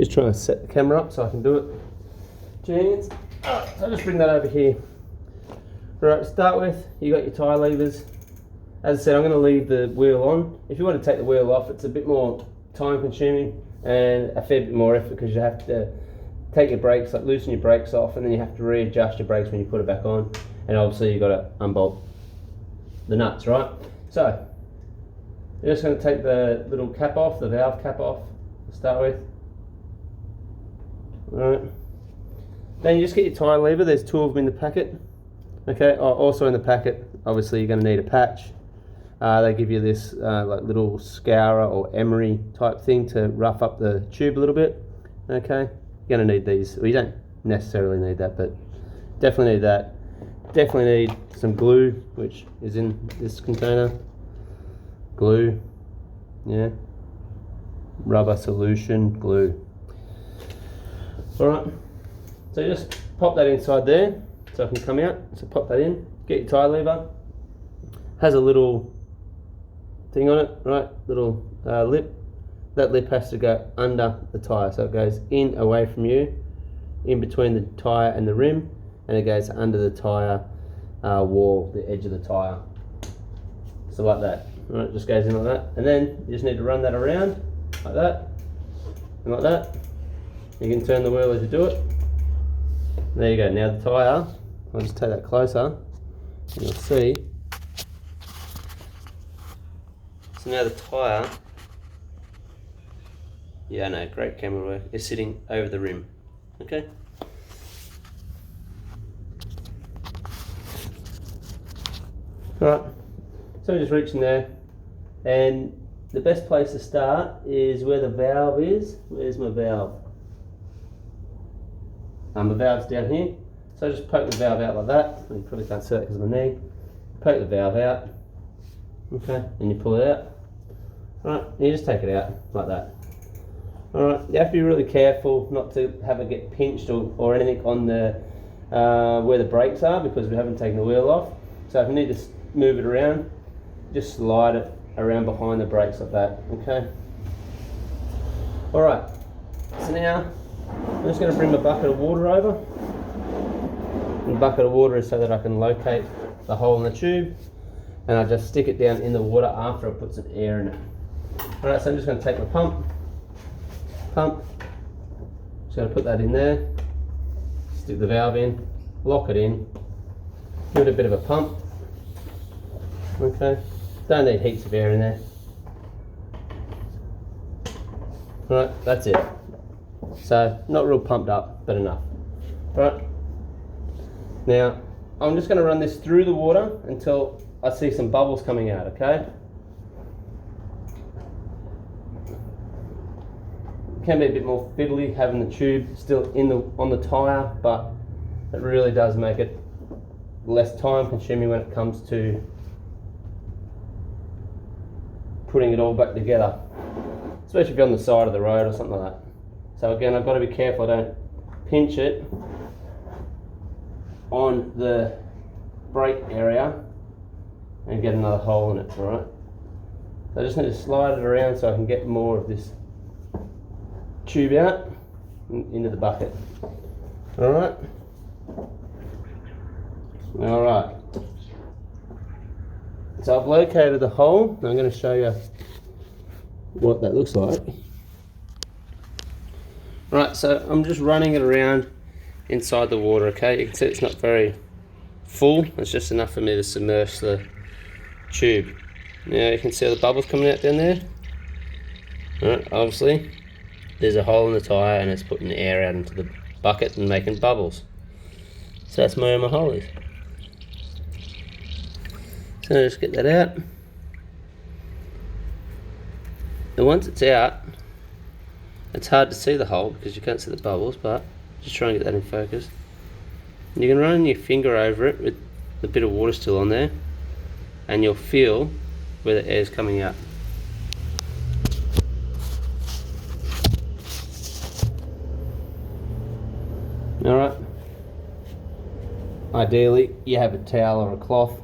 Just trying to set the camera up so I can do it. Jeans. So I'll just bring that over here. Right, to start with, you got your tyre levers. As I said, I'm going to leave the wheel on. If you want to take the wheel off, it's a bit more time consuming and a fair bit more effort because you have to take your brakes, like loosen your brakes off, and then you have to readjust your brakes when you put it back on. And obviously you've got to unbolt the nuts, right? So, you're just going to take the little cap off, the valve cap off to start with. Alright. Then you just get your tyre lever, there's two of them in the packet. Okay, also in the packet, obviously you're going to need a patch. They give you this like little scourer or emery type thing to rough up the tube a little bit. Okay, you're going to need these. Well, you don't necessarily need that, but definitely need that. Definitely need some glue, which is in this container. Glue, yeah. Rubber solution, glue. Alright, so just pop that inside there so it can come out. So pop that in, get your tyre lever. Has a little thing on it, right? Little lip. That lip has to go under the tyre, so it goes in away from you, in between the tyre and the rim, and it goes under the tyre wall, the edge of the tyre. So like that. Right, it just goes in like that, and then you just need to run that around like that and like that. You can turn the wheel as you do it. There you go. Now the tyre, I'll just take that closer and you'll see. So now the tyre, yeah, no, great camera work, is sitting over the rim. Okay. Alright, so just reaching there, and the best place to start is where the valve is. Where's my valve? The valve's down here, so just poke the valve out like that. You probably can't see it because of my knee. Poke the valve out, okay, and you pull it out. Alright, and you just take it out like that. Alright, you have to be really careful not to have it get pinched or anything on the where the brakes are, because we haven't taken the wheel off. So if you need to move it around, just slide it around behind the brakes like that, okay? Alright, so now I'm just going to bring my bucket of water over. And the bucket of water is so that I can locate the hole in the tube, and I just stick it down in the water after I put some air in it. Alright, so I'm just going to take my pump, just going to put that in there, stick the valve in, lock it in, give it a bit of a pump. Okay, don't need heaps of air in there. Alright, that's it. So, not real pumped up, but enough. Alright, now I'm just going to run this through the water until I see some bubbles coming out, okay? It can be a bit more fiddly having the tube still on the tyre, but it really does make it less time consuming when it comes to putting it all back together, especially if you're on the side of the road or something like that. So again, I've got to be careful I don't pinch it on the brake area and get another hole in it, alright? So I just need to slide it around so I can get more of this tube out into the bucket. Alright? Alright. So I've located the hole, and I'm going to show you what that looks like. Right, so I'm just running it around inside the water, okay? You can see it's not very full, it's just enough for me to submerge the tube. Now you can see the bubbles coming out down there. Alright, obviously there's a hole in the tyre and it's putting air out into the bucket and making bubbles. So that's where my hole is. So just get that out. And once it's out, it's hard to see the hole because you can't see the bubbles, but just try and get that in focus. And you can run your finger over it with a bit of water still on there, and you'll feel where the air's coming out. Alright. Ideally, you have a towel or a cloth.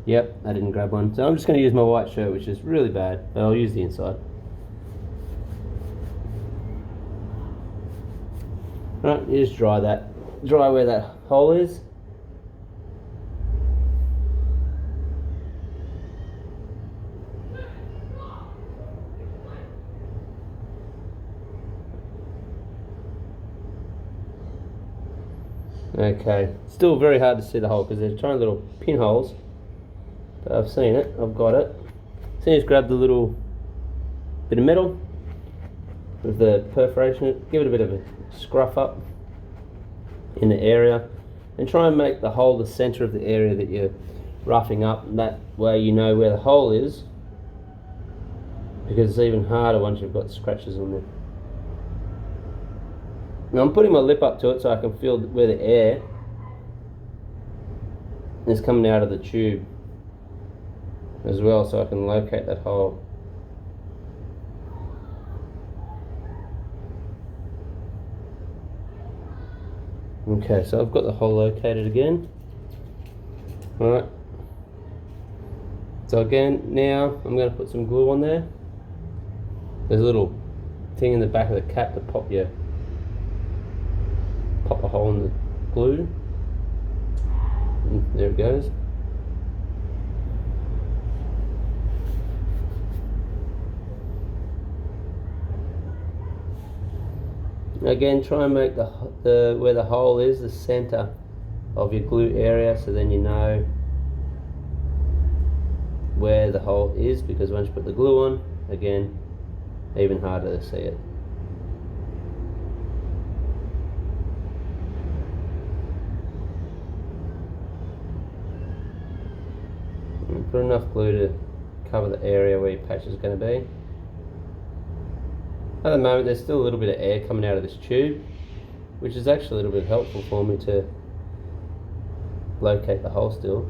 Yep, I didn't grab one. So I'm just going to use my white shirt, which is really bad, but I'll use the inside. Right, you just dry where that hole is. Okay, still very hard to see the hole because there's tiny little pinholes, but I've seen it, I've got it. So you just grab the little bit of metal with the perforation, give it a bit of a scruff up in the area, and try and make the hole the center of the area that you're roughing up, and that way you know where the hole is, because it's even harder once you've got scratches on there. Now I'm putting my lip up to it so I can feel where the air is coming out of the tube as well, so I can locate that hole. Okay, so I've got the hole located again. Alright. So again, now I'm going to put some glue on there. There's a little thing in the back of the cap to pop a hole in the glue. And there it goes. Again, try and make the where the hole is the center of your glue area, so then you know where the hole is, because once you put the glue on, again, even harder to see it. And put enough glue to cover the area where your patch is going to be. At the moment there's still a little bit of air coming out of this tube, which is actually a little bit helpful for me to locate the hole still.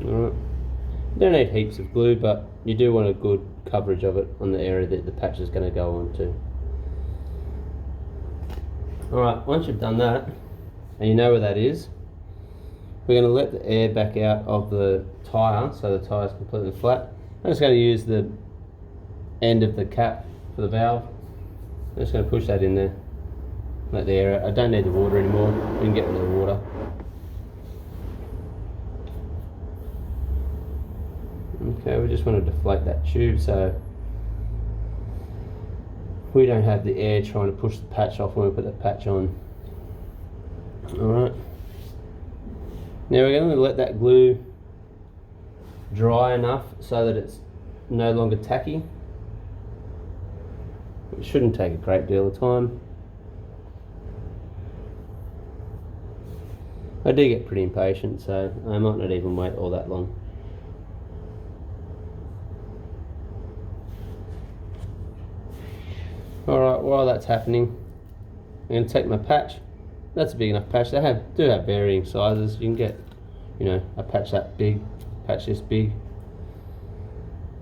Alright. You don't need heaps of glue, but you do want a good coverage of it on the area that the patch is going to go on to. Alright, once you've done that, and you know where that is, we're going to let the air back out of the tyre, so the tyre is completely flat. I'm just going to use the end of the cap for the valve. I'm just going to push that in there, let the air out. I don't need the water anymore, we can get rid of the water. Okay, we just want to deflate that tube so we don't have the air trying to push the patch off when we put the patch on. Alright. Now we're going to let that glue dry enough so that it's no longer tacky. It shouldn't take a great deal of time. I do get pretty impatient, so I might not even wait all that long. Alright, while that's happening, I'm going to take my patch. That's a big enough patch. They do have varying sizes. You can get, you know, a patch that big, patch this big.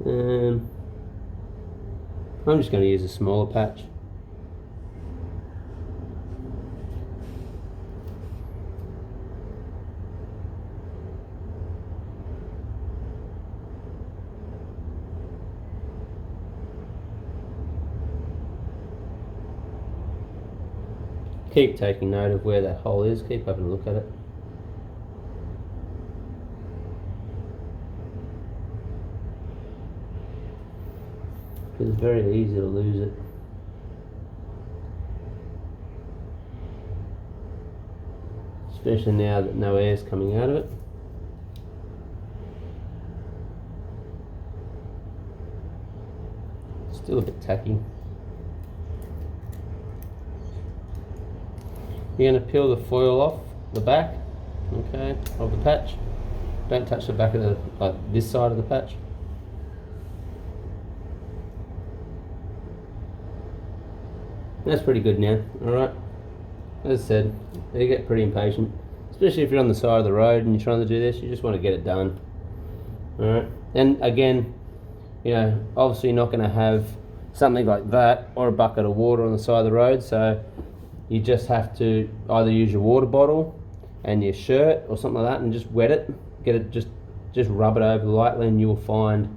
I'm just going to use a smaller patch. Keep taking note of where that hole is, keep having a look at it. It's very easy to lose it. Especially now that no air is coming out of it. Still a bit tacky. You're going to peel the foil off the back, okay, of the patch. Don't touch the back of the, like this side of the patch. That's pretty good now. Alright, as I said, you get pretty impatient, especially if you're on the side of the road and you're trying to do this. You just want to get it done. Alright, and again, you know, obviously you're not going to have something like that or a bucket of water on the side of the road, so you just have to either use your water bottle and your shirt or something like that and just wet it, get it just just rub it over lightly and you will find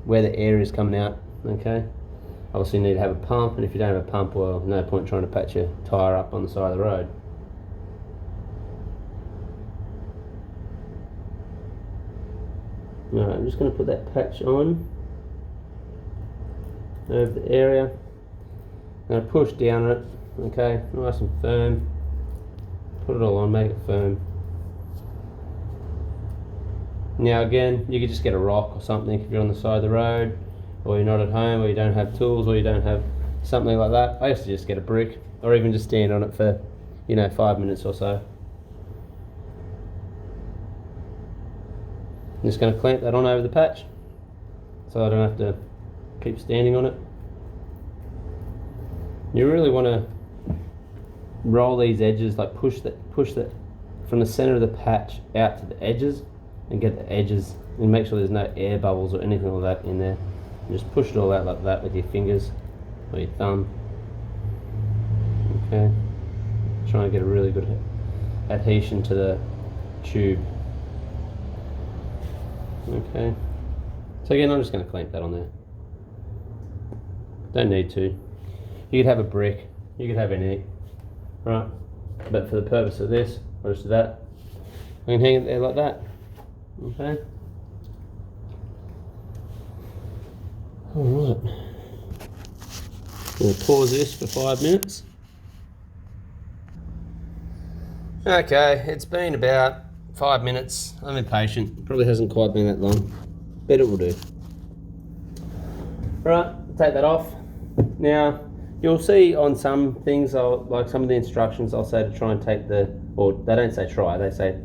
where the air is coming out. Okay, obviously you need to have a pump, and if you don't have a pump, well, no point trying to patch your tyre up on the side of the road. Alright, I'm just going to put that patch on over the area. I'm going to push down on it, okay, nice and firm. Put it all on, make it firm. Now again, you could just get a rock or something if you're on the side of the road, or you're not at home, or you don't have tools, or you don't have something like that. I used to just get a brick, or even just stand on it for, 5 minutes or so. I'm just going to clamp that on over the patch, so I don't have to keep standing on it. You really want to roll these edges, like push that from the center of the patch out to the edges, and get the edges, and make sure there's no air bubbles or anything like that in there. And just push it all out like that with your fingers or your thumb. Okay, try and get a really good adhesion to the tube. Okay, so again, I'm just going to clamp that on there. Don't need to. You could have a brick, you could have anything, right? But for the purpose of this, I'll just do that. I can hang it there like that. Okay. Alright. We'll pause this for 5 minutes. Okay, it's been about 5 minutes. I'm impatient. Probably hasn't quite been that long, but it will do. Right, take that off. Now, you'll see on some things, like some of the instructions, I'll say to try and take or they don't say try, they say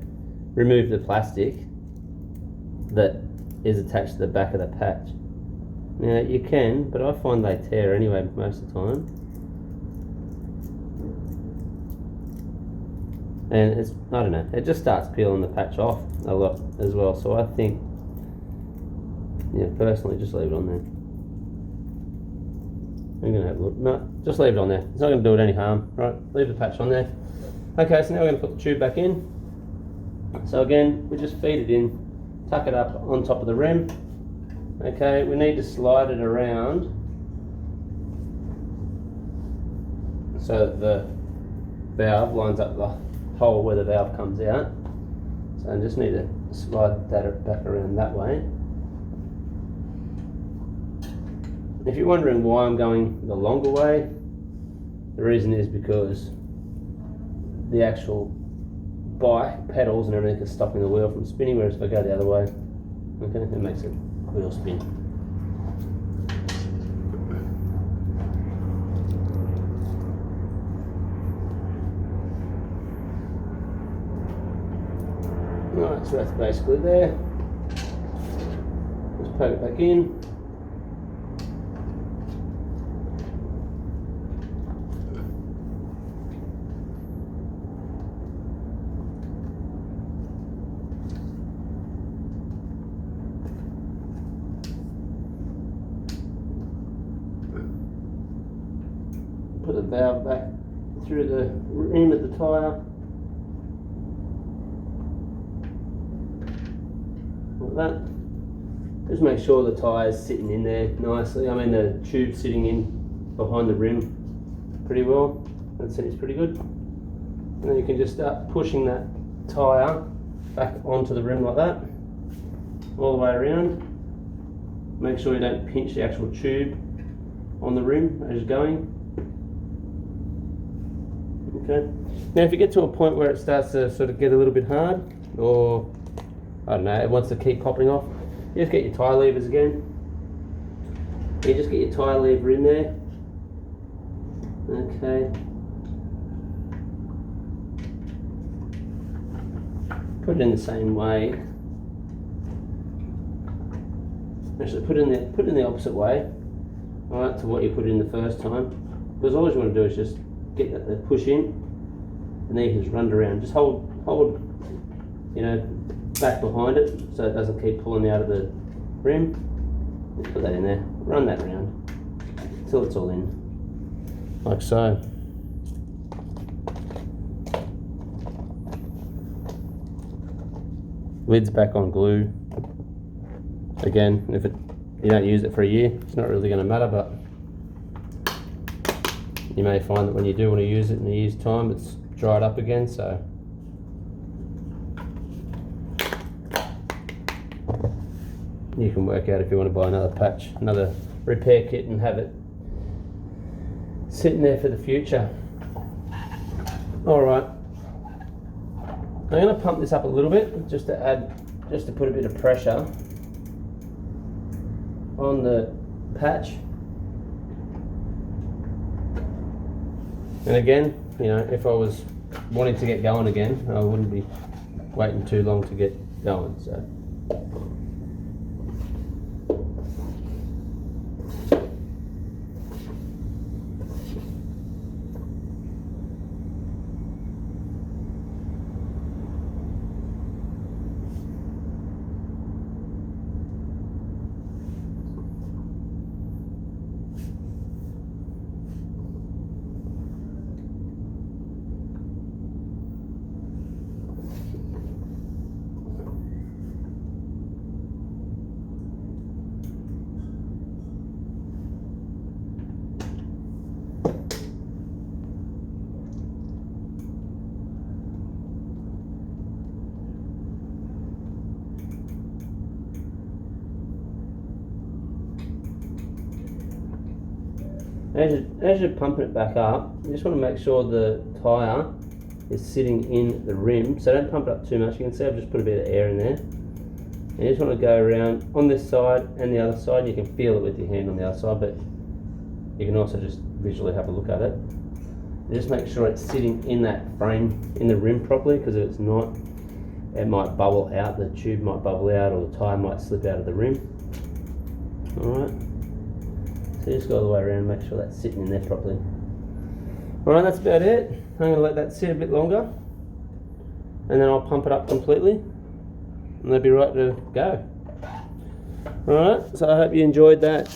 remove the plastic that is attached to the back of the patch. Now you can, but I find they tear anyway most of the time. And it's, I don't know, it just starts peeling the patch off a lot as well. So I think, personally, just leave it on there. I'm gonna have a look. No, just leave it on there. It's not gonna do it any harm, right? Leave the patch on there. Okay, so now we're gonna put the tube back in. So again, we just feed it in, tuck it up on top of the rim. Okay, we need to slide it around so that the valve lines up the hole where the valve comes out. So I just need to slide that back around that way. If you're wondering why I'm going the longer way, the reason is because the actual bike pedals and everything is stopping the wheel from spinning, whereas if I go the other way, okay, it makes the wheel spin. Alright, so that's basically there. Just poke it back in. Put the valve back through the rim of the tyre, like that. Just make sure the tyre's sitting in there nicely. I mean the tube's sitting in behind the rim pretty well. That seems pretty good. And then you can just start pushing that tyre back onto the rim like that, all the way around. Make sure you don't pinch the actual tube on the rim as you're going. Okay. Now if you get to a point where it starts to sort of get a little bit hard, or I don't know, it wants to keep popping off, you just get your tyre levers again. You just get your tyre lever in there. Okay. Put it in the same way. Actually, put it in the opposite way, alright, to what you put in the first time. Because all you want to do is just get that push in, and then you can just run it around. Just hold, back behind it so it doesn't keep pulling out of the rim. Just put that in there, run that around until it's all in, like so. Lid's back on glue. Again, if you don't use it for a year, it's not really going to matter, but you may find that when you do want to use it in a year's time, it's dried up again, so you can work out if you want to buy another patch, another repair kit, and have it sitting there for the future. Alright, I'm going to pump this up a little bit just to put a bit of pressure on the patch. And again, you know, if I was wanting to get going again, I wouldn't be waiting too long to get going. So as you're pumping it back up, you just want to make sure the tyre is sitting in the rim. So don't pump it up too much. You can see I've just put a bit of air in there. And you just want to go around on this side and the other side. You can feel it with your hand on the other side, but you can also just visually have a look at it. And just make sure it's sitting in that frame, in the rim properly, because if it's not, it might bubble out, the tube might bubble out, or the tyre might slip out of the rim. Alright. So just go all the way around and make sure that's sitting in there properly. Alright, that's about it. I'm going to let that sit a bit longer, and then I'll pump it up completely, and they'll be right to go. Alright, so I hope you enjoyed that.